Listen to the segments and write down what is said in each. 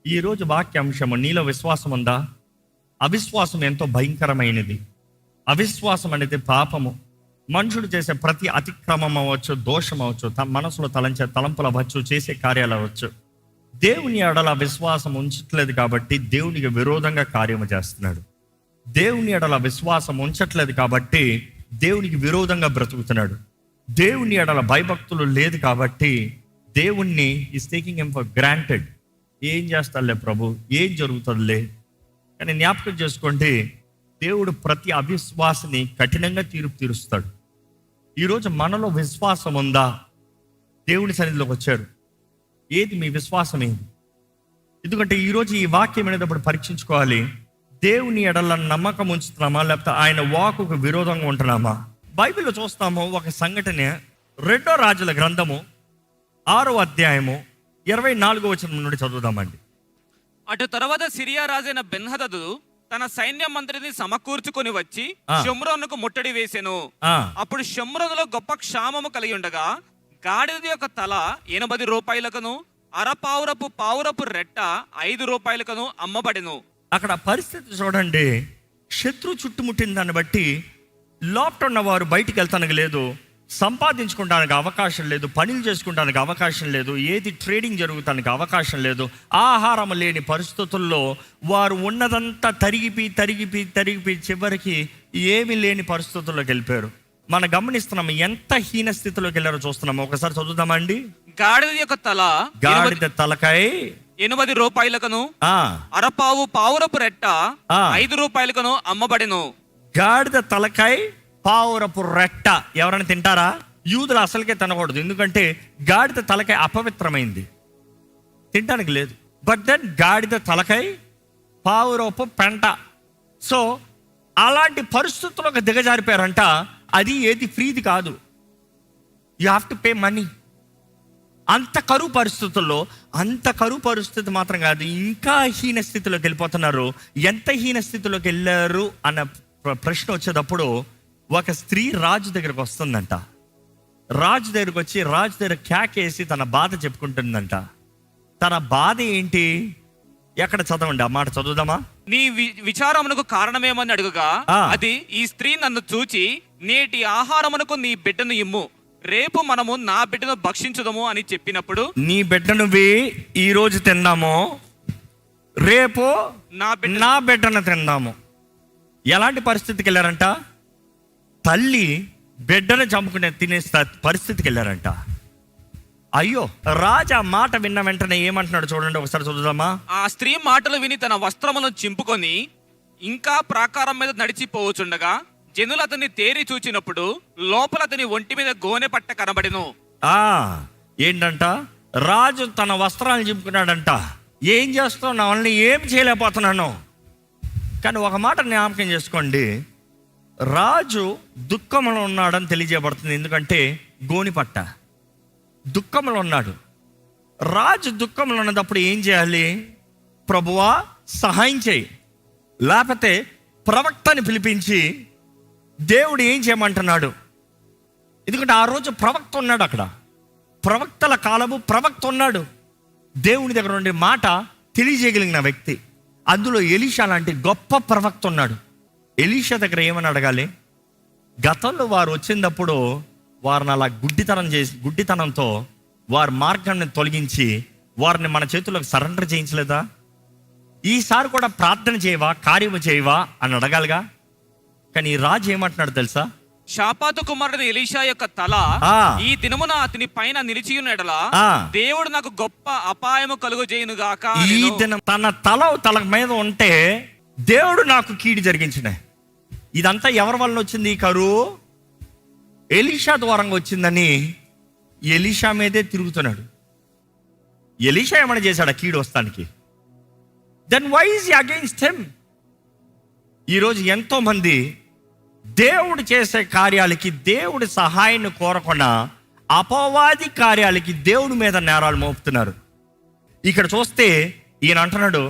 ఈరోజు వాక్యాంశము, నీలో విశ్వాసం ఉందా? అవిశ్వాసం ఎంతో భయంకరమైనది. అవిశ్వాసం అనేది పాపము. మనుషుడు చేసే ప్రతి అతిక్రమం అవ్వచ్చు, దోషం అవ్వచ్చు, తన మనసులో తలంచే తలంపులు అవ్వచ్చు, చేసే కార్యాలు అవ్వచ్చు. దేవుని ఎడల విశ్వాసం ఉంచట్లేదు కాబట్టి దేవునికి విరోధంగా కార్యము చేస్తున్నాడు. దేవుని ఎడల విశ్వాసం ఉంచట్లేదు కాబట్టి దేవునికి విరోధంగా బ్రతుకుతున్నాడు. దేవుని ఎడల భయభక్తులు లేదు కాబట్టి దేవుణ్ణి is taking him for granted. ఏం చేస్తాడులే ప్రభు, ఏం జరుగుతుందిలే. కానీ జ్ఞాపకం చేసుకోండి, దేవుడు ప్రతి అవిశ్వాసని కఠినంగా తీరుస్తాడు. ఈరోజు మనలో విశ్వాసం ఉందా? దేవుని సన్నిధిలోకి వచ్చారు, ఏది మీ విశ్వాసం ఏంది? ఎందుకంటే ఈరోజు ఈ వాక్యం అనేటప్పుడు పరీక్షించుకోవాలి. దేవుని ఎడల నమ్మకం ఉంచుతున్నామా, లేకపోతే ఆయన వాకుకు విరోధంగా ఉంటున్నామా? బైబిల్లో చూస్తాము ఒక సంఘటన. 2 రాజుల గ్రంథము 6వ అధ్యాయము 24వ వచనం నుండి చదువుదామండి. అటు తర్వాత సిరియా రాజైన బెన్హదదు తన సైన్యం అంతటిని సమకూర్చుకొని వచ్చి షోమ్రోనుకు ముట్టడి వేసెను. అప్పుడు షోమ్రోనులో గొప్ప క్షామము కలిగి ఉండగా గాడిద యొక్క తల 80 రూపాయలకును, పావురపు రెట్ట 5 రూపాయలకును అమ్మబడెను. అక్కడ పరిస్థితి చూడండి. శత్రు చుట్టుముట్టిన దాన్ని బట్టి లోపట ఉన్న వారు బయటికి వెళ్తానికి లేదు, సంపాదించుకోవడానికి అవకాశం లేదు, పనులు చేసుకుంటానికి అవకాశం లేదు, ఏది ట్రేడింగ్ జరుగుతానికి అవకాశం లేదు. ఆహారం లేని పరిస్థితుల్లో వారు ఉన్నదంతా తరిగిపి చివరికి ఏమీ లేని పరిస్థితుల్లోకి వెళ్ళిపోయారు. మనం గమనిస్తున్నాము ఎంత హీన స్థితిలోకి వెళ్ళారో చూస్తున్నాము. ఒకసారి చదువుదామండి. గాడిద తలకాయ 80 రూపాయలకును, పావురపు రెట్ట 5 రూపాయలకును అమ్మబడెను. గాడిద తలకాయ, పావురపు రెట్ట ఎవరైనా తింటారా? యూదులు అసలుకే తినకూడదు, ఎందుకంటే గాడిద తలకాయ అపవిత్రమైంది, తినడానికి లేదు. బట్ దెన్ గాడిద తలకాయ, పావురపు పెంట. సో అలాంటి పరిస్థితులకు దిగజారిపోయారంట. అది ఏది ఫ్రీది కాదు, you have to pay money. అంత కరువు పరిస్థితుల్లో, అంత కరువు పరిస్థితి మాత్రం కాదు, ఇంకా హీన స్థితిలోకి వెళ్ళిపోతున్నారు. ఎంత హీన స్థితిలోకి వెళ్ళారు అన్న ప్రశ్న వచ్చేటప్పుడు ఒక స్త్రీ రాజు దగ్గరకు వస్తుందంట. రాజు దగ్గరకు వచ్చి రాజు దగ్గర కేకేసి తన బాధ చెప్పుకుంటుందంట. తన బాధ ఏంటి? ఎక్కడ చదవండి, ఆ మాట చదువుదామా? నీ విచారమునకు కారణమేమని అడుగుగా అది, ఈ స్త్రీ నన్ను చూచి నేటి ఆహారమునకు నీ బిడ్డను ఇమ్ము, రేపు మనము నా బిడ్డను భక్షించుదము అని చెప్పినప్పుడు, నీ బిడ్డను ఈ రోజు తిందాము, రేపు నా బిడ్డను తిందాము. ఎలాంటి పరిస్థితికి వెళ్ళారంట? తల్లి బిడ్డను చంపుకునే తినే పరిస్థితికి వెళ్ళారంట. అయ్యో, రాజా మాట విన్న వెంటనే ఏమంటున్నాడు చూడండి, ఒకసారి చదువుదామా? ఆ స్త్రీ మాటలు విని తన వస్త్రములను చింపుకొని ఇంకా ప్రాకారం మీద నడిచిపోవచ్చుండగా జనులు అతన్ని తేరి చూచినప్పుడు లోపల అతని ఒంటి మీద గోనె పట్ట కనబడెను. ఏంటంట? రాజు తన వస్త్రాలను చింపుకున్నాడంట. ఏం చేస్తావు, నా వల్ల ఏం చేయలేకపోతున్నాను. కానీ ఒక మాట జ్ఞాపకం చేసుకోండి, రాజు దుఃఖంలో ఉన్నాడని తెలియజేయబడుతుంది. ఎందుకంటే గోనిపట్ట, దుఃఖంలో ఉన్నాడు. రాజు దుఃఖంలో ఉన్నప్పుడు ఏం చేయాలి? ప్రభువా సహాయం చేయి, లేకపోతే ప్రవక్తని పిలిపించి దేవుడు ఏం చేయమంటున్నాడు? ఎందుకంటే ఆ రోజు ప్రవక్త ఉన్నాడు అక్కడ, ప్రవక్తల కాలము, ప్రవక్త ఉన్నాడు. దేవుని దగ్గర ఉండే మాట తెలియజేయగలిగిన వ్యక్తి. అందులో ఎలీషా లాంటి గొప్ప ప్రవక్త ఉన్నాడు. ఎలీషా దగ్గర ఏమని అడగాలి? గతంలో వారు వచ్చినప్పుడు వారిని అలా గుడ్డితనంతో వారి మార్గాన్ని తొలగించి వారిని మన చేతుల్లోకి సరెండర్ చేయించలేదా? ఈసారి కూడా ప్రార్థన చేయవా, కార్యము చేయవా అని అడగాలిగా. కానీ ఈ రాజు ఏమంటున్నాడు తెలుసా? షాపాతు కుమారుడు ఎలీషా యొక్క తల ఈ దినమున అతని పైన నిలిచి ఉన్నడలా దేవుడు నాకు గొప్ప అపాయము కలుగు చేయను గాక. ఈ దినం తన తల మీద ఉంటే దేవుడు నాకు కీడు జరిగించిన. ఇదంతా ఎవరి వల్ల వచ్చింది? ఈ కరువు ఎలీషా ద్వారంగా వచ్చిందని ఎలీషా మీదే తిరుగుతున్నాడు. ఎలీషా ఏమైనా చేశాడు కీడు వస్తానికి? Then why is he against him? ఈరోజు ఎంతో మంది దేవుడు చేసే కార్యాలకి దేవుడి సహాయాన్ని కోరకుండా అపవాది కార్యాలకి దేవుడి మీద నేరాలు మోపుతున్నారు. ఇక్కడ చూస్తే ఈయన అంటున్నాడు,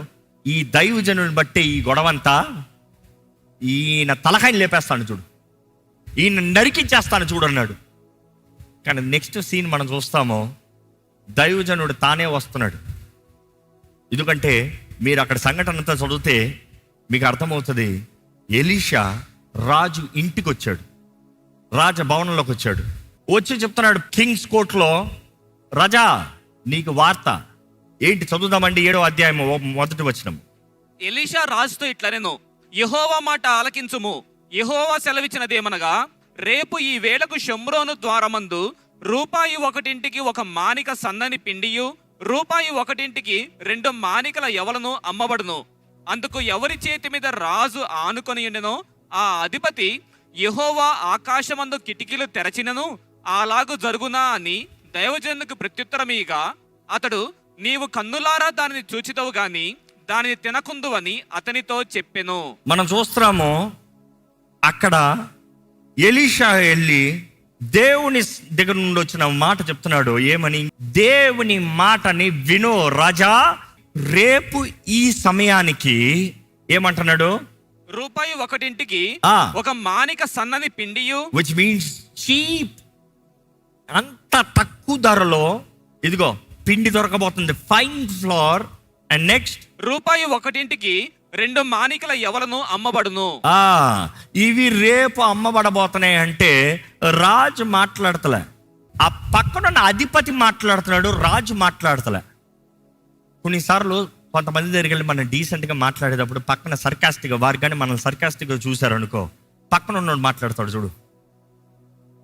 ఈ దైవజనుని బట్టి ఈ గొడవంతా, ఈయన తలకాయని లేపేస్తాను చూడు, ఈయన నరికించేస్తాను చూడు అన్నాడు. కానీ నెక్స్ట్ సీన్ మనం చూస్తాము, దైవజనుడు తానే వస్తున్నాడు. ఎందుకంటే మీరు అక్కడ సంఘటన అంతా చదివితే మీకు అర్థమవుతుంది. ఎలీషా రాజు ఇంటికి వచ్చాడు, రాజభవనంలోకి వచ్చాడు. వచ్చి చెప్తున్నాడు కింగ్స్ కోర్ట్లో, రాజా నీకు వార్త ఏంటి? చదువుదామండి 7వ అధ్యాయం 1వ వచనం. ఎలీషా రాజుతో ఇట్లనెను, యెహోవా మాట ఆలకించుము. యెహోవా సెలవిచ్చినదేమనగా, రేపు ఈ వేళకు షోమ్రోను ద్వారమందు రూపాయి 1 ఒక మానిక సన్నని పిండియు, రూపాయి 1 2 మానికల యవలను అమ్మబడును. అందుకు ఎవరి చేతి మీద రాజు ఆనుకొని ఉండెనో ఆ అధిపతి, యెహోవా ఆకాశమందు కిటికీలు తెరచినను అలాగు జరుగునా అని దైవజనునికి ప్రత్యుత్తరమీగా, అతడు, నీవు కన్నులారా దానిని చూచిదవు గాని దానిని తినకుందువని అతనితో చెప్పెను. మనం చూస్తున్నాము అక్కడ ఎలీషా వెళ్ళి దేవుని దగ్గర నుండి వచ్చిన మాట చెప్తున్నాడు. ఏమని? దేవుని మాటని విను రాజా, రేపు ఈ సమయానికి ఏమంటున్నాడు? రూపాయి 1 ఒక మానిక సన్నని పిండియు, విచ్ మీన్స్ చీప్, అంత తక్కువ ధరలో ఇదిగో పిండి దొరకబోతుంది, ఫైన్ ఫ్లోర్. అండ్ నెక్స్ట్, రూపాయి 1 2 మానికల యవలను అమ్మబడును. ఇవి రేపు అమ్మబడబోతున్నాయి అంటే రాజు మాట్లాడతలే, ఆ పక్కన అధిపతి మాట్లాడుతున్నాడు, రాజు మాట్లాడతలే. కొన్నిసార్లు కొంతమంది దగ్గరికి వెళ్ళి మనం డీసెంట్గా మాట్లాడేటప్పుడు పక్కన సర్కాస్టిక్గా, వారు కానీ మనం సర్కాస్టిక్గా చూశారు అనుకో, పక్కన ఉన్నోడు మాట్లాడతాడు చూడు,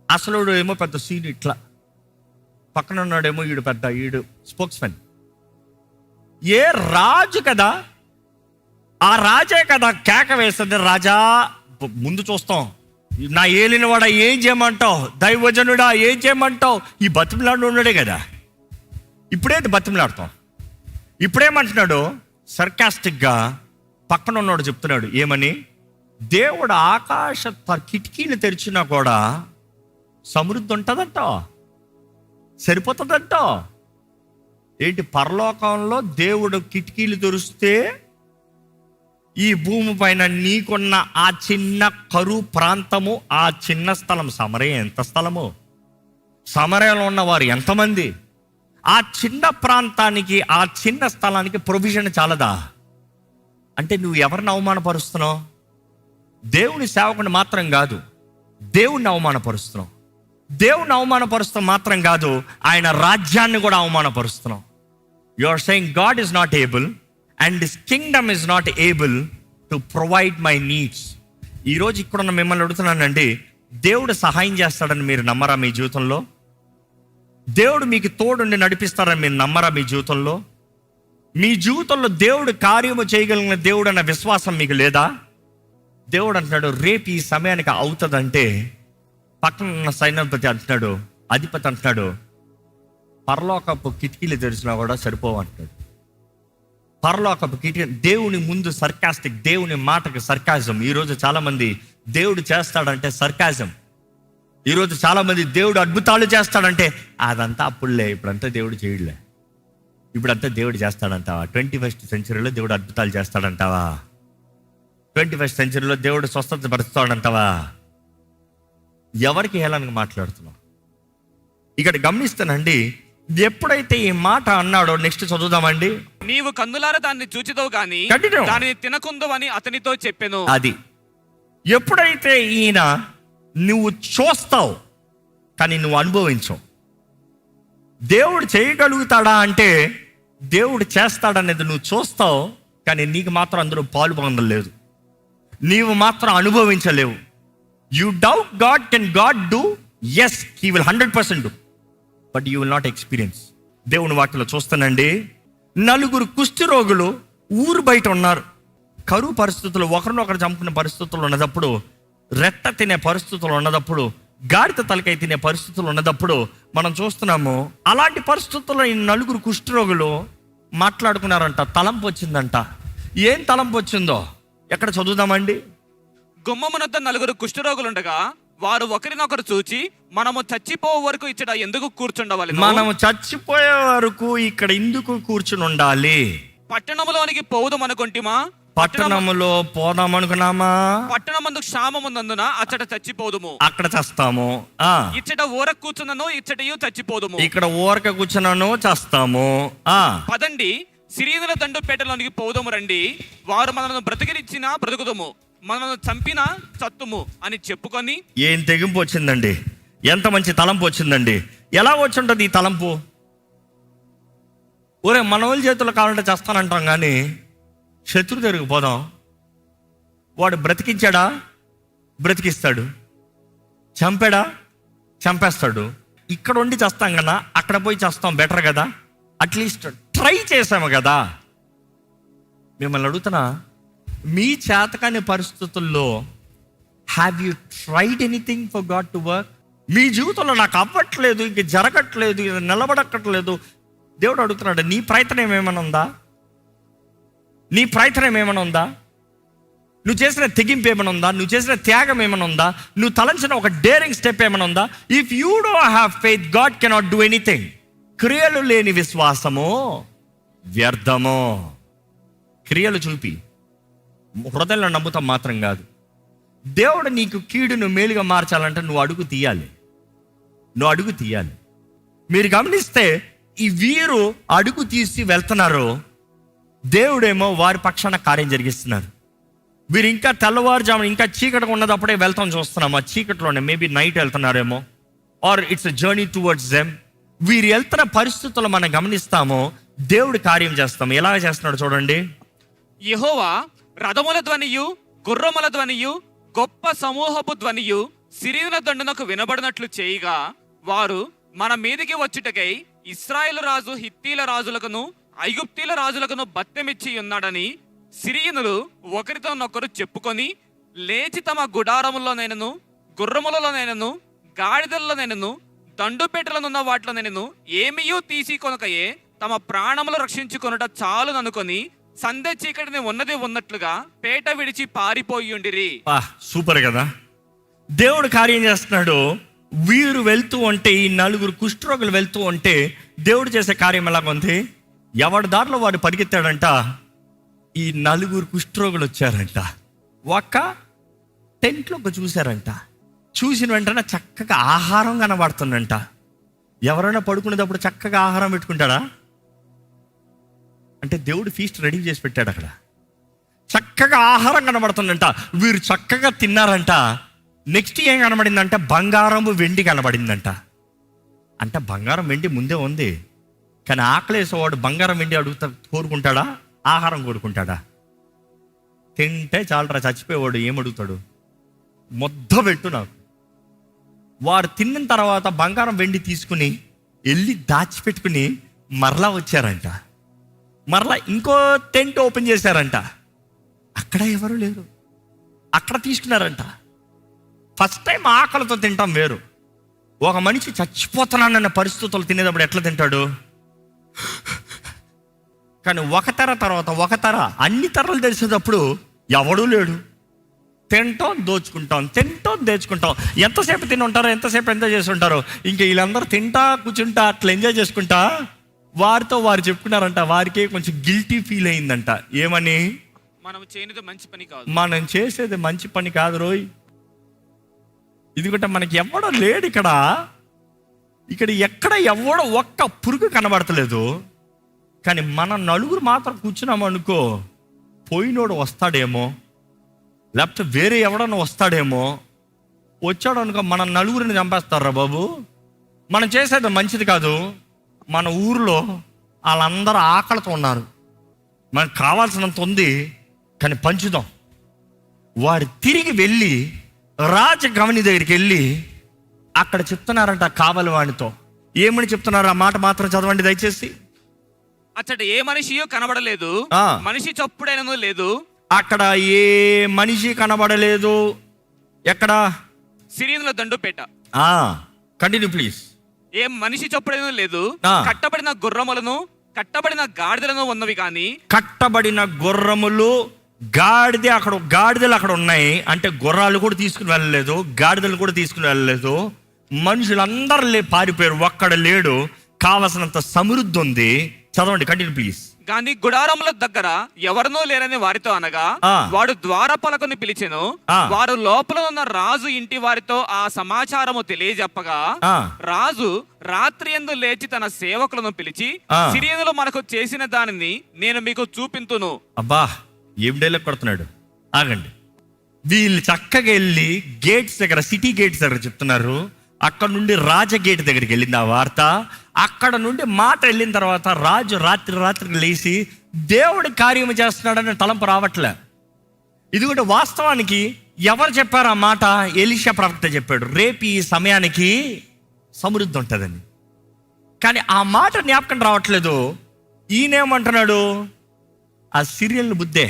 అసలు ఏమో పెద్ద సీన్ ఇట్లా, పక్కన ఉన్నాడేమో ఈడు స్పోక్స్ మ్యాన్. ఏ రాజు కదా, ఆ రాజే కదా కేక వేస్తుంది, రాజా ముందు చూస్తాం, నా ఏలినవాడా ఏం చేయమంటావు, దైవజనుడా ఏం చేయమంటావు, ఈ బతిమలాడు ఉన్నాడే కదా, ఇప్పుడేంటి బతిమలాడతాం. ఇప్పుడేమంటున్నాడు? సర్కాస్టిక్గా పక్కన ఉన్నవాడు చెప్తున్నాడు. ఏమని? దేవుడు ఆకాశ కిటికీలు తెరిచినా కూడా సమృద్ధి ఉంటుందంట, సరిపోతుందంట. ఏంటి? పరలోకంలో దేవుడు కిటికీలు తెరిస్తే ఈ భూమి పైన నీకున్న ఆ చిన్న కరువు ప్రాంతము, ఆ చిన్న స్థలం, సమరయ ఎంత స్థలము, సమరయలో ఉన్నవారు ఎంతమంది, ఆ చిన్న ప్రాంతానికి, ఆ చిన్న స్థలానికి ప్రొవిజన్ చాలదా? అంటే నువ్వు ఎవరిని అవమానపరుస్తున్నావు? దేవుని సేవకుని మాత్రం కాదు, దేవుణ్ణి అవమానపరుస్తున్నావు. దేవుణ్ణి అవమానపరుస్తాం మాత్రం కాదు, ఆయన రాజ్యాన్ని కూడా అవమానపరుస్తున్నావు. You are saying God is not able and his kingdom is not able to provide my needs. ఈరోజు ఇక్కడున్న మిమ్మల్ని అడుగుతున్నానండి, దేవుడు సహాయం చేస్తాడని మీరు నమ్మరా? మీ జీవితంలో దేవుడు మీకు తోడుండి నడిపిస్తారని మీరు నమ్మరా? మీ జీవితంలో, మీ జీవితంలో దేవుడు కార్యము చేయగలిగిన దేవుడు అన్న విశ్వాసం మీకు లేదా? దేవుడు అంటున్నాడు రేపు ఈ సమయానికి అవుతుందంటే, పక్కన ఉన్న సైన్యాధిపతి అంటున్నాడు, అధిపతి అంటున్నాడు, పరలోకపు కిటికీలు తెరిచినా కూడా సరిపోవంటున్నాడు. పరలోకపు కిటికీ, దేవుని ముందు సర్కాస్టిక్, దేవుని మాటకి సర్కాజం. ఈరోజు చాలామంది దేవుడు చేస్తాడంటే సర్కాజం. ఈరోజు చాలామంది దేవుడు అద్భుతాలు చేస్తాడంటే అదంతా అప్పుడులే, ఇప్పుడంతా దేవుడు చేయడులే, ఇప్పుడంతా దేవుడు చేస్తాడంటావా? 21st సెంచరీలో దేవుడు అద్భుతాలు చేస్తాడంటావా? 21st సెంచరీలో దేవుడు స్వస్థత పరుస్తాడంటావా? ఎవరికి హేళనగా మాట్లాడుతున్నావు? ఇక్కడ గమనిస్తానండి, ఎప్పుడైతే ఈ మాట అన్నాడో, నెక్స్ట్ చదువుదామండి. నీవు కన్నులారా దాన్ని చూచిదవు గాని దానిని తినకుందువని అతనితో చెప్పెను. అది ఎప్పుడైతే ఈయన నువ్వు చూస్తావు కానీ నువ్వు అనుభవించవు. దేవుడు చేయగలుగుతాడా అంటే దేవుడు చేస్తాడనేది నువ్వు చూస్తావు కానీ నీకు మాత్రం అందులో పాలు పొందలేదు, నీవు మాత్రం అనుభవించలేవు. You doubt God, can God do? Yes, he will 100% do, but you will not experience. దేవుని వాటిలో చూస్తానండి, 4 కుష్ఠరోగులు ఊరు బయట ఉన్నారు, కరువు పరిస్థితులు, ఒకరినొకరు చంపుకునే పరిస్థితులు ఉన్నదప్పుడు, రెట్ట తినే పరిస్థితులు ఉన్నదప్పుడు, గాడిత తలకాయ తినే పరిస్థితులు ఉన్నదప్పుడు మనం చూస్తున్నాము. అలాంటి పరిస్థితుల్లో ఈ 4 కుష్ఠరోగులు మాట్లాడుకున్నారంట, తలంపు వచ్చిందంట. ఏం తలంపు వచ్చిందో ఎక్కడ చదువుదామండి? గుమ్మమునొద్ద 4 కుష్ఠరోగులుండగా వారు ఒకరినొకరు చూచి, మనము చచ్చిపోయే వరకు ఇచ్చట ఎందుకు కూర్చుండవాలి, మనము చచ్చిపోయే వరకు ఇక్కడ ఎందుకు కూర్చుని ఉండాలి? పట్టణములోనికి పోవుదమనుకొంటిమా? పట్టణములో పోదామనుకున్నామా? పట్టణమందు క్షామమున్నందున అచ్చట చచ్చిపోదుము, అక్కడ చస్తాము. ఇచ్చట ఊర కూర్చున్నను ఇచ్చటయు చచ్చిపోదుము, ఇక్కడ ఊరక కూర్చున్నాను చస్తాము. పదండి సిరియనుల దండుపేటలోనికి పోదము రండి, వారు మనల్ని బ్రతికినిచ్చినా బ్రతుకుదము, మనల్ని చంపినా చత్తుము అని చెప్పుకొని. ఏం తెగింపు వచ్చిందండి, ఎంత మంచి తలంపు వచ్చిందండి. ఎలా వచ్చుంటుంది ఈ తలంపు? ఒరే మన వాళ్ళ చేతుల్లో కావాలంటే చేస్తానంటాం, కానీ శత్రు దగ్గరికి పోదాం, వాడు బ్రతికించాడా బ్రతికిస్తాడు, చంపాడా చంపేస్తాడు. ఇక్కడ ఉండి చేస్తాం కదా, అక్కడ పోయి చేస్తాం బెటర్ కదా, అట్లీస్ట్ ట్రై చేసాము కదా. మిమ్మల్ని అడుగుతున్నా, మీ చేతకాని పరిస్థితుల్లో have you tried anything for God to work? మీ జీవితంలో నాకు అవ్వట్లేదు, ఇంక జరగట్లేదు, ఇది నిలబడక్కట్లేదు, దేవుడు అడుగుతున్నాడు, నీ ప్రయత్నం ఏమైనా ఉందా? నీ ప్రయత్నం ఏమైనా ఉందా? నువ్వు చేసిన తెగింపు ఏమైనా ఉందా? నువ్వు చేసిన త్యాగం ఏమైనా ఉందా? నువ్వు తలంచిన ఒక డేరింగ్ స్టెప్ ఏమైనా ఉందా? If you don't have faith, God cannot do anything. క్రియలు లేని విశ్వాసము వ్యర్థము. క్రియలు చూపి హృదయంలో నమ్ముతాం మాత్రం కాదు. దేవుడు నీకు కీడును మేలుగా మార్చాలంటే నువ్వు అడుగు తీయాలి, నువ్వు అడుగు తీయాలి. మీరు గమనిస్తే ఈ వీరు అడుగు తీసి వెళ్తున్నారు, దేవుడేమో వారి పక్షాన కార్యం జరిగిస్తున్నారు. వీరు ఇంకా తెల్లవారుజామున ఇంకా చీకటిగా ఉన్నదప్పుడే వెళ్తాం చూస్తున్నాం. ఆ చీకటిలోనే మేబీ నైట్ వెళ్తున్నారేమో, or it's a journey towards them. వీరు వెళ్తున్న పరిస్థితుల్లో మనం గమనిస్తాము, దేవుడు కార్యం చేస్తాము. ఎలా చేస్తున్నాడు చూడండి. యెహోవా రథముల ధ్వనియు గుర్రముల ధ్వనియు గొప్ప సమూహపు ధ్వనియు సిరియనుల దండునకు వినబడినట్లు చేయగా, వారు మన మీదికి వచ్చుటకై ఇశ్రాయేలు రాజు హిత్తీల రాజులకును ఐగుప్తీల రాజులకును బత్తెమిచ్చి ఉన్నాడని సిరియనులు ఒకరితోనొకరు చెప్పుకొని, లేచి తమ గుడారములోనైనను గుర్రములలోనైనను గాడిదల్లోనైనను దండుపేటలనున్న వాటిలోనైనను ఏమీయూ తీసి కొనకయే తమ ప్రాణములు రక్షించుకొనుట చాలుననుకొని సంధ్య చీకటిని ఉన్నది ఉన్నట్లుగా పేట విడిచి పారిపోయి ఉండిరి. సూపర్ కదా, దేవుడు కార్యం చేస్తున్నాడు. వీరు వెళ్తూ ఉంటే, ఈ నలుగురు కుష్ఠరోగులు వెళ్తూ ఉంటే దేవుడు చేసే కార్యం ఎలాగుంది? ఎవరి దారిలో వాడు పరిగెత్తాడంట, ఈ నలుగురు కుష్ఠరోగులు వచ్చారంట, ఒక్క టెంట్లోకి చూశారంట. చూసిన వెంటనే చక్కగా ఆహారం కనబడుతుందంట. ఎవరైనా పడుకునేటప్పుడు చక్కగా ఆహారం పెట్టుకుంటాడా? అంటే దేవుడు ఫీస్ట్ రెడీ చేసి పెట్టాడు. అక్కడ చక్కగా ఆహారం కనబడుతుందంట. వీరు చక్కగా తిన్నారంట. నెక్స్ట్ ఏం కనబడిందంటే బంగారము వెండి కనబడిందంట. అంటే బంగారం వెండి ముందే ఉంది, కానీ ఆకలేసేవాడు బంగారం వెండి కోరుకుంటాడా? ఆహారం కోరుకుంటాడా? తింటే చాలరా, చచ్చిపోయేవాడు ఏమడుగుతాడు? మొద్ద పెట్టు నాకు. వారు తిన్న తర్వాత బంగారం వెండి తీసుకుని వెళ్ళి దాచిపెట్టుకుని మరలా వచ్చారంట. మరలా ఇంకో టెంట్ ఓపెన్ చేశారంట. అక్కడ ఎవరు లేరు, అక్కడ తీసుకున్నారంట. ఫస్ట్ టైం ఆకలితో తింటాం వేరు. ఒక మనిషి చచ్చిపోతున్నానన్న పరిస్థితులు తినేటప్పుడు ఎట్లా తింటాడు? కానీ ఒక తెర తర్వాత ఒక తెర, అన్ని తెరలు తెరిచేటప్పుడు ఎవడూ లేడు. తింటాం దోచుకుంటాం, తింటాం దోచుకుంటాం. ఎంతసేపు తిని ఉంటారో, ఎంతసేపు ఎంజాయ్ చేసి ఉంటారో. ఇంకా వీళ్ళందరూ తింటా కూర్చుంటా అట్లా ఎంజాయ్ చేసుకుంటా వారితో వారు చెప్పుకున్నారంట. వారికి కొంచెం గిల్టీ ఫీల్ అయిందంట. ఏమని? మనం చేసేది మంచి పని కాదు, మనం చేసేది మంచి పని కాదు రోయ్. ఎందుకంటే మనకి ఎవడో లేడు ఇక్కడ ఎక్కడ ఎవడో ఒక్క పురుగు కనబడతలేదు. కానీ మన నలుగురు మాత్రం కూర్చున్నాము అనుకో, పోయినోడు వస్తాడేమో, లేకపోతే వేరే ఎవడన్నా వస్తాడేమో. వచ్చాడు అనుకో, మన నలుగురిని చంపేస్తారా బాబు. మనం చేసేది మంచిది కాదు. మన ఊరిలో వాళ్ళందరూ ఆకలితో ఉన్నారు, మనకు కావాల్సినంత ఉంది, కానీ పంచుదాం. వారు తిరిగి వెళ్ళి రాజగవని దగ్గరికి వెళ్ళి అక్కడ చెప్తున్నారంట కావలి వాడితో. ఏమని చెప్తున్నారు? ఆ మాట మాత్రం చదవండి దయచేసి. అచ్చట ఏ మనిషియో కనబడలేదు, మనిషి చప్పుడైనను లేదు. అక్కడ ఏ మనిషి కనబడలేదు. ఎక్కడ? సిరియనుల దండుపేట. Continue please. ఏ మనిషి చప్పుడైనను లేదు. కట్టబడిన గుర్రములను కట్టబడిన గాడిదలను ఉన్నవి కానీ. కట్టబడిన గుర్రములు గాడిదలు అక్కడ ఉన్నాయి. అంటే గుర్రాలు కూడా తీసుకుని వెళ్ళలేదు, గాడిదలు కూడా తీసుకుని వెళ్ళలేదు. మనుషులందరూ పారిపోయారు, ఒక్కడ లేడు. కావలసినంత సమృద్ధి ఉంది. చదవండి, కంటిన్యూ ప్లీజ్. గాని గుడారముల దగ్గర ఎవరినూ లేరని వారితో అనగా వాడు ద్వారపాలకుని పిలిచెను. వారు లోపల ఉన్న రాజు ఇంటి వారితో ఆ సమాచారము తెలియజెప్పగా రాజు రాత్రి యందు లేచి తన సేవకులను పిలిచి, సిరియనులు మనకు చేసిన దానిని నేను మీకు చూపింతును. అబ్బా, ఏం డైలాగ్ కొడుతున్నాడు. ఆగండి, వీళ్ళు చక్కగా వెళ్ళి గేట్స్ దగ్గర, సిటీ గేట్స్ దగ్గర చెప్తున్నారు. అక్కడ నుండి రాజ గేట్ దగ్గరికి వెళ్ళింది ఆ వార్త. అక్కడ నుండి మాట వెళ్ళిన తర్వాత రాజు రాత్రికి లేచి దేవుడి కార్యము చేస్తున్నాడని తలంపు రావట్లే. ఇది కూడా వాస్తవానికి ఎవరు చెప్పారు ఆ మాట? ఎలీషా ప్రవక్త చెప్పాడు, రేపు ఈ సమయానికి సమృద్ధి ఉంటుందని. కానీ ఆ మాట జ్ఞాపకం రావట్లేదు. ఈయనేమంటున్నాడు? ఆ సిరియల్ బుద్ధే.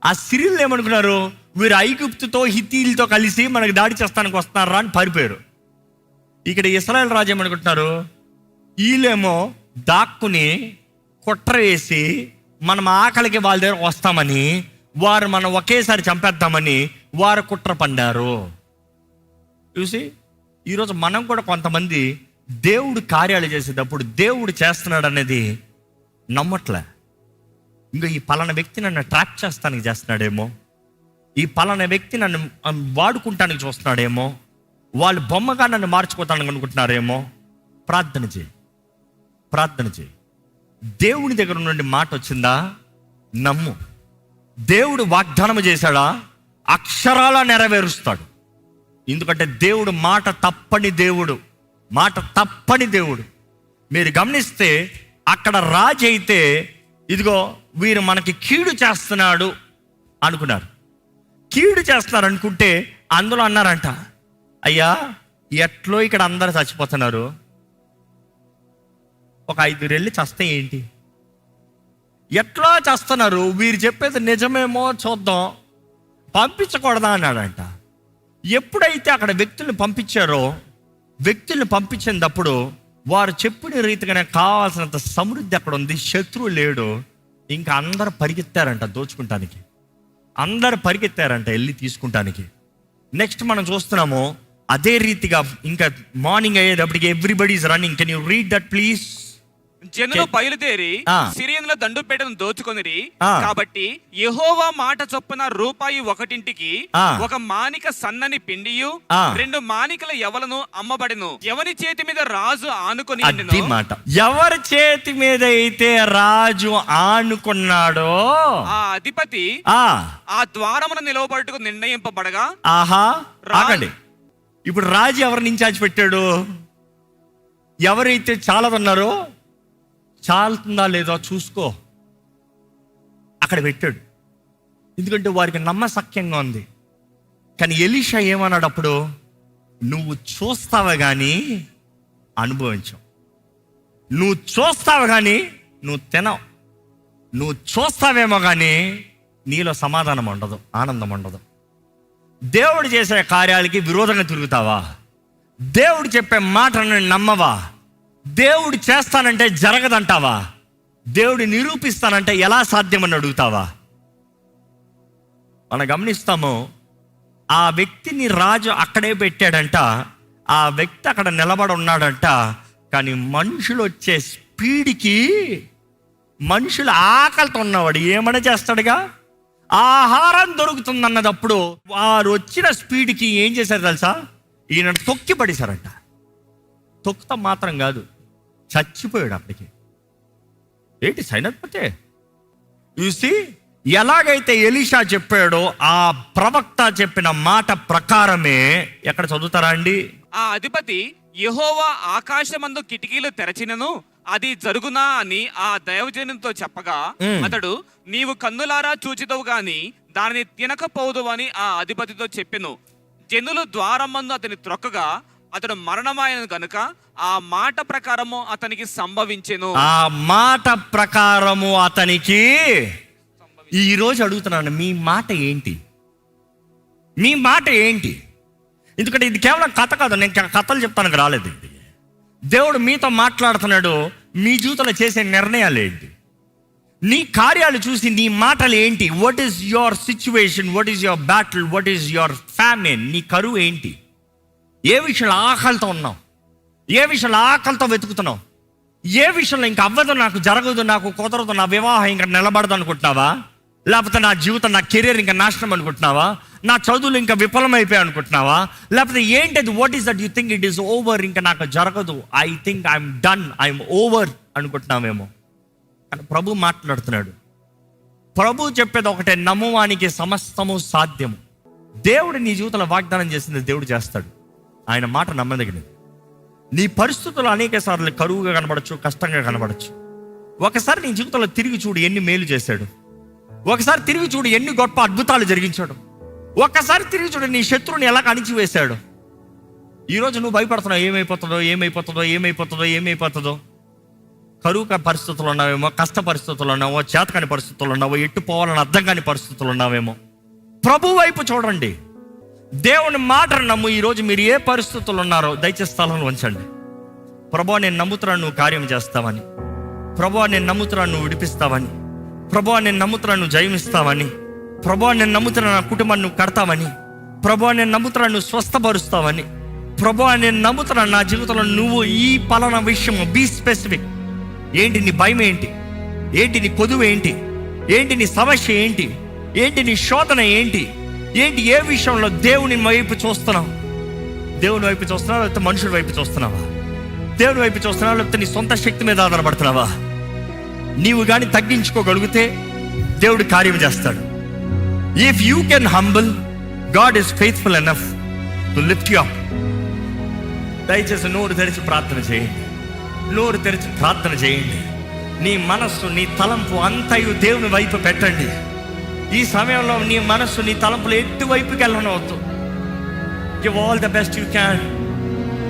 ఆ సిరియల్ ఏమనుకున్నారు? వీరు ఐగుప్తుతో హిత్తీలతో కలిసి మనకి దాడి చేస్తానికి వస్తున్నారా అని పారిపోయారు. ఇక్కడ ఇశ్రాయేల్ రాజు ఏమనుకుంటున్నారు? వీళ్ళేమో దాక్కుని కుట్ర వేసి మనం ఆకలికి వాళ్ళ దగ్గర వస్తామని, వారు మనం ఒకేసారి చంపేద్దామని వారు కుట్ర పండారు. చూసి ఈరోజు మనం కూడా కొంతమంది దేవుడు కార్యాలు చేసేటప్పుడు దేవుడు చేస్తున్నాడు అనేది నమ్మట్లే. ఇంకా ఈ పలానా వ్యక్తి నన్ను ట్రాప్ చేస్తానికి చేస్తున్నాడేమో, ఈ పలానా వ్యక్తి నన్ను వాడుకుంటానికి చూస్తున్నాడేమో, వాళ్ళు బొమ్మగా నన్ను మార్చుకోతానికి అనుకుంటున్నారేమో. ప్రార్థన చేయి. దేవుని దగ్గర నుండి మాట వచ్చిందా? నమ్ము. దేవుడు వాగ్దానం చేశాడా? అక్షరాల నెరవేరుస్తాడు. ఎందుకంటే దేవుడు మాట తప్పని దేవుడు. మీరు గమనిస్తే అక్కడ రాజు అయితే ఇదిగో వీరు మనకి కీడు చేస్తున్నాడు అనుకున్నారు. కీడు చేస్తున్నారు అనుకుంటే అందులో అన్నారంట, అయ్యా ఎట్లో ఇక్కడ అందరు చచ్చిపోతున్నారు, ఒక 5 వెళ్ళి చస్తే ఏంటి? ఎట్లా చేస్తున్నారు, వీరు చెప్పేది నిజమేమో చూద్దాం, పంపించకూడదా అన్నాడంట. ఎప్పుడైతే అక్కడ వ్యక్తుల్ని పంపించినప్పుడు వారు చెప్పిన రీతిగానే కావాల్సినంత సమృద్ధి అక్కడ ఉంది, శత్రువు లేడు. ఇంకా అందరూ పరిగెత్తారంట దోచుకుంటానికి, అందరు పరిగెత్తారంట వెళ్ళి తీసుకుంటానికి. నెక్స్ట్ మనం చూస్తున్నాము అదే రీతిగా ఇంకా మార్నింగ్ అయ్యేటప్పటికి everybody is running. Can you read that please? జనులు బయలుదేరి సిరియనుల దండుపేటను దోచుకొనిరి. కాబట్టి యెహోవా మాట చొప్పున రూపాయి 1ంటికి ఒక మానిక సన్నని పిండియు 2 మానికల యవలను అమ్మబడెను. ఎవరి చేతి మీద రాజు ఆనుకొని మాట, ఎవరి చేతి మీద అయితే రాజు ఆనుకున్నాడో ఆ అధిపతి ఆ ద్వారమున నిలవబడుటకు నిర్ణయింపబడగా. ఆగండి, ఇప్పుడు రాజు ఎవరిని ఇన్ఛార్జ్ పెట్టాడు? ఎవరైతే చాలదన్నారో చాలుతుందా లేదో చూసుకో అక్కడ పెట్టాడు. ఎందుకంటే వారికి నమ్మశక్యంగా ఉంది. కానీ ఎలీషా ఏమన్నాడు అప్పుడు? నువ్వు చూస్తావా కానీ అనుభవించవు, నువ్వు చూస్తావు కానీ నువ్వు తినవు, నువ్వు చూస్తావేమో కానీ నీలో సమాధానం ఉండదు, ఆనందం ఉండదు. దేవుడు చేసే కార్యాలకి విరోధంగా తిరుగుతావా? దేవుడు చెప్పే మాటలను నమ్మవా? దేవుడు చేస్తానంటే జరగదంటావా? దేవుడు నిరూపిస్తానంటే ఎలా సాధ్యమని అడుగుతావా? మనం గమనిస్తాము, ఆ వ్యక్తిని రాజు అక్కడే పెట్టాడంట, ఆ వ్యక్తి అక్కడ నిలబడి ఉన్నాడంట. కానీ మనుషులు వచ్చే స్పీడ్కి, మనుషులు ఆకలితో ఉన్నవాడు ఏమైనా చేస్తాడుగా. ఆహారం దొరుకుతుందన్నదప్పుడు వారు వచ్చిన స్పీడ్కి ఏం చేశారు తెలుసా? ఈయన తొక్కి పడేశారంట. తొక్కుతా మాత్రం కాదు, చచ్చిపోయాడు అప్పటికి. ఏంటి సైనత్పతే? చూసి ఎలాగైతే ఎలీషా చెప్పాడో ఆ ప్రవక్త చెప్పిన మాట ప్రకారమే, ఎక్కడ చదువుతారా అండి? ఆ అధిపతి యెహోవా ఆకాశమందు కిటికీలు తెరచినను అది జరుగునా అని ఆ దైవజనునితో చెప్పగా, అతడు నీవు కన్నులారా చూచిదవు గాని దానిని తినకపోదు అని ఆ అధిపతితో చెప్పెను. జనులు ద్వారమందు అతని త్రొక్కగా అతడు మరణమాయను గనుక ఆ మాట ప్రకారము అతనికి సంభవించెను. ఆ మాట ప్రకారము అతనికి. ఈ రోజు అడుగుతున్నాను, మీ మాట ఏంటి? మీ మాట ఏంటి? ఎందుకంటే ఇది కేవలం కథ కాదు, నేను కథలు చెప్తానికి రాలేదు. ఇది దేవుడు మీతో మాట్లాడుతున్నాడు. మీ జీవితంలో చేసే నిర్ణయాలు ఏంటి? నీ కార్యాలు చూసి నీ మాటలు ఏంటి? What is your situation? What is your battle? What is your famine? నీ కరువు ఏంటి? ఏ విషయంలో ఆకలితో ఉన్నావు? ఏ విషయంలో ఆకలితో వెతుకుతున్నావు? ఏ విషయంలో ఇంకా అవ్వదు, నాకు జరగదు, నాకు కుదరదు, నా వివాహం ఇంకా నిలబడదు అనుకుంటున్నావా? లేకపోతే నా జీవితం, నా కెరీర్ ఇంకా నాశనం అనుకుంటున్నావా? నా చదువులు ఇంకా విఫలమైపోయాయి అనుకుంటున్నావా? లేకపోతే ఏంటది? What is that you think it is over? ఇంకా నాకు జరగదు, I think I'm done, I'm over అనుకుంటున్నావేమో. కానీ ప్రభు మాట్లాడుతున్నాడు. ప్రభు చెప్పేది ఒకటే, నమ్మువానికి సమస్తము సాధ్యము. దేవుడు నీ జీవితంలో వాగ్దానం చేసింది దేవుడు చేస్తాడు. ఆయన మాట నమ్మదగినది. నీ పరిస్థితులు అనేక సార్లు కరువుగా కనబడచ్చు, కష్టంగా కనబడచ్చు. ఒకసారి నీ జీవితంలో తిరిగి చూడు ఎన్ని మేలు చేశాడు. ఒకసారి తిరిగి చూడు ఎన్ని గొప్ప అద్భుతాలు జరిగించాడు. ఒక్కసారి తిరిగి చూడు నీ శత్రువుని ఎలా అణిచివేశాడు. ఈరోజు నువ్వు భయపడుతున్నావు, ఏమైపోతుందో ఏమైపోతుందో ఏమైపోతుందో ఏమైపోతుందో. కరువు పరిస్థితులు ఉన్నావేమో, కష్ట పరిస్థితులు ఉన్నావో, చేతకాని పరిస్థితులు ఉన్నావో, ఎట్టు పోవాలని అర్థం కాని పరిస్థితులు ఉన్నావేమో. ప్రభు వైపు చూడండి, దేవుని మాటను నమ్ము. ఈరోజు మీరు ఏ పరిస్థితులు ఉన్నారో దయచేసి స్థలంలో ఉంచండి. ప్రభువా నేను నమ్ముతున్నాను నువ్వు కార్యం చేస్తావని. ప్రభువా నేను నమ్ముతున్నాను నువ్వు విడిపిస్తావని. ప్రభువా నేను నమ్ముతున్నాను నువ్వు జయమిస్తావని. ప్రభువా నేను నమ్ముతున్నాను నా కుటుంబాన్ని నువ్వు కడతావని. ప్రభువా నేను నమ్ముతున్నాను నువ్వు స్వస్థపరుస్తావని. ప్రభువా నేను నమ్ముతున్నాను నా జీవితంలో నువ్వు ఈ పలానా విషయం. Be specific. ఏంటి నీ భయం? ఏంటి ఏంటి నీ కొదువు? ఏంటి ఏంటి నీ సమస్య? ఏంటి ఏంటి నీ శోధన? ఏంటి ఏంటి ఏ విషయంలో దేవుని వైపు చూస్తున్నావు? దేవుని వైపు చూస్తున్నావా లేకపోతే మనుషుడి వైపు చూస్తున్నావా? దేవుని వైపు చూస్తున్నావా లేకపోతే నీ సొంత శక్తి మీద ఆధారపడుతున్నావా? నీవు కానీ తగ్గించుకోగలిగితే దేవుడు కార్యం చేస్తాడు. If you can humble, God is faithful enough to lift you up. దయచేసి నోరు తెరిచి ప్రార్థన చేయండి. నోరు తెరిచి ప్రార్థన చేయండి. నీ మనస్సు, నీ తలంపు అంతయు దేవుని వైపు పెట్టండి. ఈ సమయంలో నీ మనస్సు, నీ తలంపులు ఎటువైపుకి వెళ్ళనవద్దు. Give all the best you can.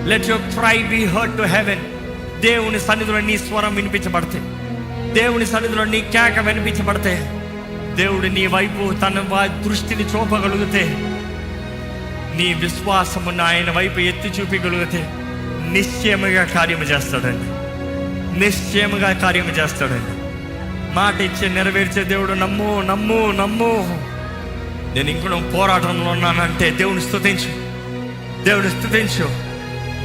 Let your cry be heard to heaven. దేవుని సన్నిధిలో నీ స్వరం వినిపించబడితే, దేవుని సన్నిధిలో నీ కేక వినిపించబడితే, దేవుడు నీ వైపు తన దృష్టిని చూపగలిగితే, నీ విశ్వాసమును ఆయన వైపు ఎత్తి చూపగలిగితే నిశ్చయముగా కార్యము చేస్తాడండి. నిశ్చయముగా కార్యము చేస్తాడండి. మాట ఇచ్చే నెరవేర్చే దేవుడు. నమ్ము నమ్ము నమ్ము. నేను ఇంకొక పోరాటంలో ఉన్నానంటే దేవుని స్తుతించు, దేవుని స్తుతించు.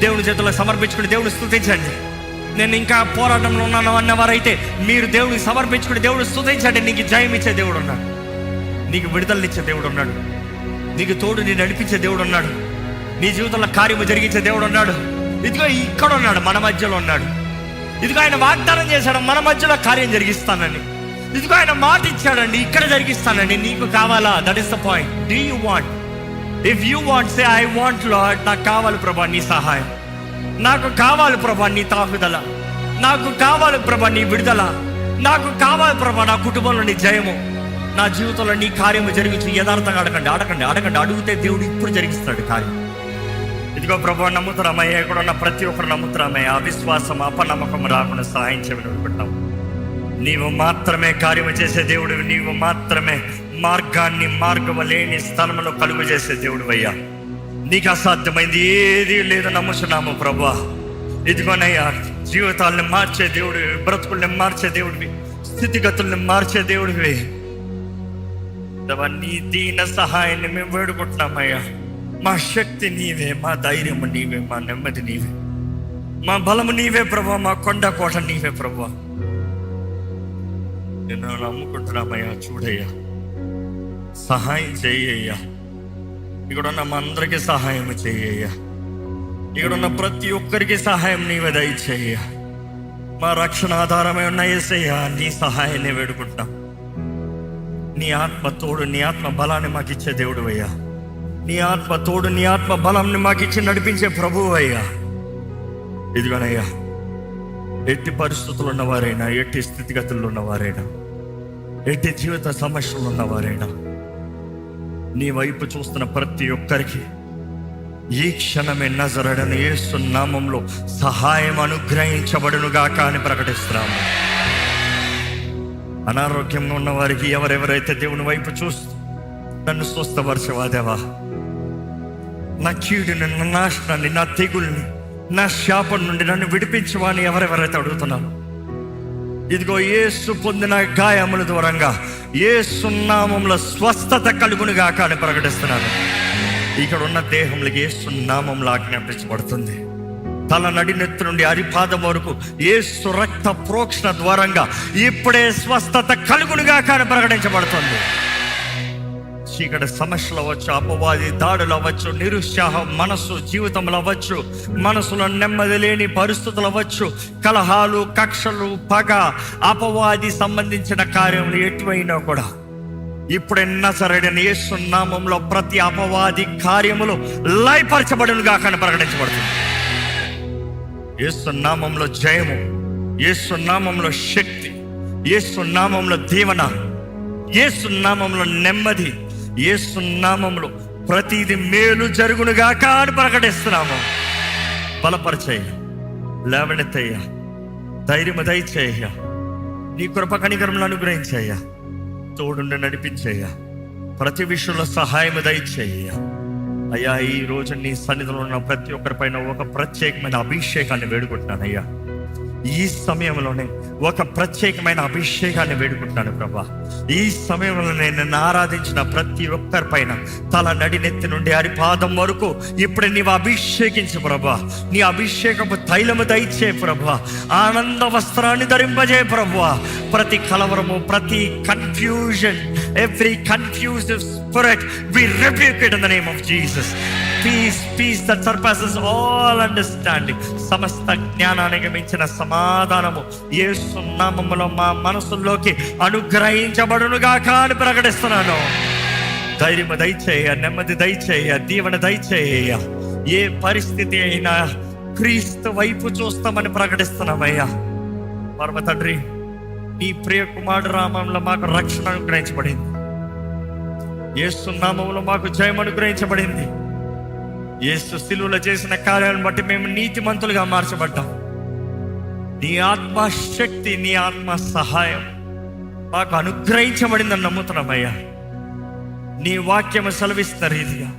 దేవుని చేతుల్లో సమర్పించుకుని దేవుని స్తుతించండి. నేను ఇంకా పోరాటంలో ఉన్నాను అన్నవారైతే మీరు దేవుడికి సమర్పించుకుని దేవుడు స్తుతించండి. నీకు జయం ఇచ్చే దేవుడు ఉన్నాడు, నీకు విడుదలనిచ్చే దేవుడు ఉన్నాడు, నీకు తోడు నీ నడిపించే దేవుడు ఉన్నాడు, నీ జీవితంలో కార్యము జరిగించే దేవుడు ఉన్నాడు. ఇదిగో ఇక్కడ ఉన్నాడు, మన మధ్యలో ఉన్నాడు. ఇదిగో ఆయన వాగ్దానం చేశాడు, మన మధ్యలో కార్యం జరిగిస్తానని. ఇదిగో ఆయన మాట ఇచ్చాడండి, ఇక్కడ జరిగిస్తానండి. నీకు కావాలా? That is the point. Do you want? If you want, say I want lord. నాకు కావాలి ప్రభా నీ సహాయం, నాకు కావాలి ప్రభా నీ తాకుదల, నాకు కావాలి ప్రభా నీ విడుదల, నాకు కావాలి ప్రభా నా కుటుంబంలో నీ జయము, నా జీవితంలో నీ కార్యము జరిగించు. యథార్థంగా అడగండి, అడగండి, అడగండి. అడిగితే దేవుడు ఇప్పుడు జరిగిస్తాడు కార్యం. ఇదిగో ప్రభు నమ్ముతున్నామయ్యా, ఇక్కడ ఉన్న ప్రతి ఒక్కరు నమ్ముతున్నామయ్యా. అవిశ్వాసం, అపనమ్మకం రాకుండా సహాయం చేయమని అనుకుంటాం. నీవు మాత్రమే కార్యము చేసే దేవుడు, నీవు మాత్రమే మార్గాన్ని మార్గము లేని స్థలంలో కలుగు చేసే దేవుడు అయ్యా. నీకు అసాధ్యమైంది ఏది లేదు నమ్ముతున్నాము ప్రభా. ఇదిగోనయ్యా, జీవితాలను మార్చే దేవుడివి, బ్రతుకుల్ని మార్చే దేవుడివి, స్థితిగతుల్ని మార్చే దేవుడివి. నీ దీన సహాయాన్ని మేము వేడుకుంటున్నామయ్యా. మా శక్తి నీవే, మా ధైర్యము నీవే, మా నెమ్మది నీవే, మా బలము నీవే ప్రభా, మా కొండ కోట నీవే ప్రభా. నేను నమ్ముకుంటున్నామయ్యా. చూడయ్యా, సహాయం చేయ్యా. ఇక్కడ ఉన్న మా అందరికీ సహాయం చేయ్యా. ఇక్కడ ఉన్న ప్రతి ఒక్కరికి సహాయం నీవే దయచేయ్యా. మా రక్షణ ఆధారమై ఉన్న యేసయ్యా, నీ సహాయాన్ని వేడుకుంటాం. నీ ఆత్మ తోడు, నీ ఆత్మ బలాన్ని మాకు ఇచ్చే దేవుడు అయ్యా. నీ ఆత్మ తోడు, నీ ఆత్మ బలాన్ని మాకు ఇచ్చి నడిపించే ప్రభువు అయ్యా. ఇదిగోనయ్యా, ఎట్టి పరిస్థితులు ఉన్నవారైనా, ఎట్టి స్థితిగతుల్లో ఉన్నవారైనా, ఎట్టి జీవిత సమస్యలు ఉన్నవారైనా, నీ వైపు చూస్తున్న ప్రతి ఒక్కరికి ఈ క్షణమే నజరేయుడైన యేసు నామములో సహాయం అనుగ్రహించబడునుగాక అని ప్రకటిస్తున్నాము. అనారోగ్యంగా ఉన్న వారికి, ఎవరెవరైతే దేవుని వైపు చూస్తూ నన్ను స్వస్థపరచవా దేవా, నా కీడుని, నా నాశనాన్ని, నా తెగుల్ని, నా శాపం నుండి నన్ను విడిపించవా అని ఎవరెవరైతే అడుగుతున్నాను, ఇదిగో యేసు పొందిన గాయముల దూరంగా యేసు నామములో స్వస్థత కలుగునుగాక అని ప్రకటిస్తున్నాను. ఇక్కడ ఉన్న దేహంలోకి యేసు నామములో ఆజ్ఞాపించబడుతుంది. తల నడినెత్తు నుండి అరిపాదం వరకు యేసు రక్త ప్రోక్షణ ద్వారంగా ఇప్పుడే స్వస్థత కలుగునుగా కానీ ప్రకటించబడుతుంది. చీకటి సమస్యలు అవ్వచ్చు, అపవాది దాడులు అవ్వచ్చు, నిరుత్సాహం మనసు జీవితంలో అవ్వచ్చు, మనసులో నెమ్మది లేని పరిస్థితులు అవ్వచ్చు, కలహాలు, కక్షలు, పగ, అపవాది సంబంధించిన కార్యములు ఎటువైనా కూడా ఇప్పుడే నజరేయుడైన యేసు నామములో ప్రతి అపవాది కార్యములు లయపరచబడునుగా కానీ ప్రకటించబడుతుంది. యేసు నామములో జయము, యేసు నామములో శక్తి, యేసు నామములో దీవెన, యేసు నామములో నెమ్మది, యేసు నామములో ప్రతిది మేలు జరుగునుగా కానీ ప్రకటిస్తున్నాము. బలపరిచేయ, లేవనెత్తయ్య, ధైర్యము దయచేయ, నీ కృప కనికరములు అనుగ్రహించేయ, తోడుండి నడిపించేయ, ప్రతి విషయంలో సహాయం దయచేయ. అయ్యా, ఈ రోజు నీ సన్నిధిలో ఉన్న ప్రతి ఒక్కరిపైన ఒక ప్రత్యేకమైన అభిషేకాన్ని వేడుకుంటున్నానయ్యా. ఈ సమయంలోనే ఒక ప్రత్యేకమైన అభిషేకాన్ని వేడుకుంటున్నాను ప్రభా. ఈ సమయంలో నేను ఆరాధించిన ప్రతి ఒక్కరిపైన తల నడినెత్తి నుండి అరిపాదం వరకు ఇప్పుడు నీవు అభిషేకించు ప్రభా. నీ అభిషేకపు తైలము దయచే ప్రభా. ఆనంద వస్త్రాన్ని ధరింపజే ప్రభా. ప్రతి కలవరము, ప్రతి confusion, every confusive spirit we rebuke it in the name of Jesus. Peace that surpasses all understanding. సమస్త జ్ఞానానికి మించిన సమాధానము యేసు నామములో మా మనసుల్లోకి అనుగ్రహించబడునుగా కానీ ప్రకటిస్తున్నాను. ధైర్యము దయచేయ, నెమ్మది దయచేయ, దీవెన దయచేయ. ఏ పరిస్థితి అయినా క్రీస్తు వైపు చూస్తామని ప్రకటిస్తున్నామయ్యా. పరమ తండ్రి, నీ ప్రియ కుమారుడు నామములో మాకు రక్షణ అనుగ్రహించబడింది. యేసు నామములో మాకు జయం అనుగ్రహించబడింది. యేసు శిలువలో చేసిన కార్యాలను బట్టి మేము నీతిమంతులుగా మార్చబడ్డాం. నీ ఆత్మ శక్తి, నీ ఆత్మ సహాయం మాకు అనుగ్రహించబడిందని నమ్ముతున్నామయ్యా. నీ వాక్యము సెలవిస్తున్న రీతిగా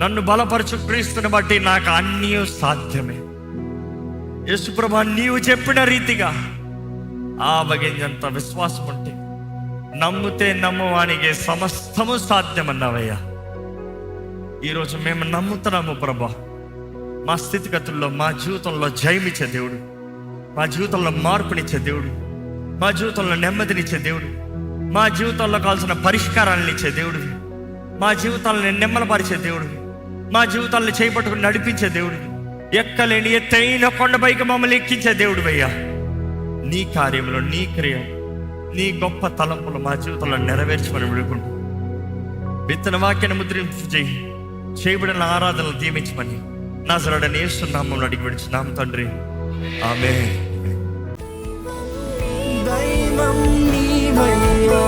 నన్ను బలపరచు క్రీస్తుని బట్టి నాకు అన్నీ సాధ్యమే. యేసుప్రభా, నీవు చెప్పిన రీతిగా ఆవగింజంత విశ్వాసం ఉంటే నమ్మితే నమ్మువానికి సమస్తము సాధ్యమన్నావయ్యా. ఈరోజు మేము నమ్ముతున్నాము ప్రభా. మా స్థితిగతుల్లో, మా జీవితంలో జయమిచ్చే దేవుడు, మా జీవితంలో మార్పునిచ్చే దేవుడు, మా జీవితంలో నెమ్మదినిచ్చే దేవుడు, మా జీవితంలో కావాల్సిన పరిష్కారాలను ఇచ్చే దేవుడు, మా జీవితాలను నెమ్మలపరిచే దేవుడు, మా జీవితాలను చేపట్టుకుని నడిపించే దేవుడు, ఎక్కలేని ఎత్తైన కొండపైకి మమ్మల్ని ఎక్కించే దేవుడు అయ్యా. నీ కార్యంలో, నీ క్రియ, నీ గొప్ప తలంపులు మా జీవితంలో నెరవేర్చమని వేడుకుంటూ విత్తన వాక్యాన్ని ముద్రింపు చేయి. చేయబడిన ఆరాధనలు దీవించమని నజరేయుడైన యేసు నామములో అడిగి విడుచున్నాము తండ్రి, ఆమేన్. దైవం నీవయ్యా.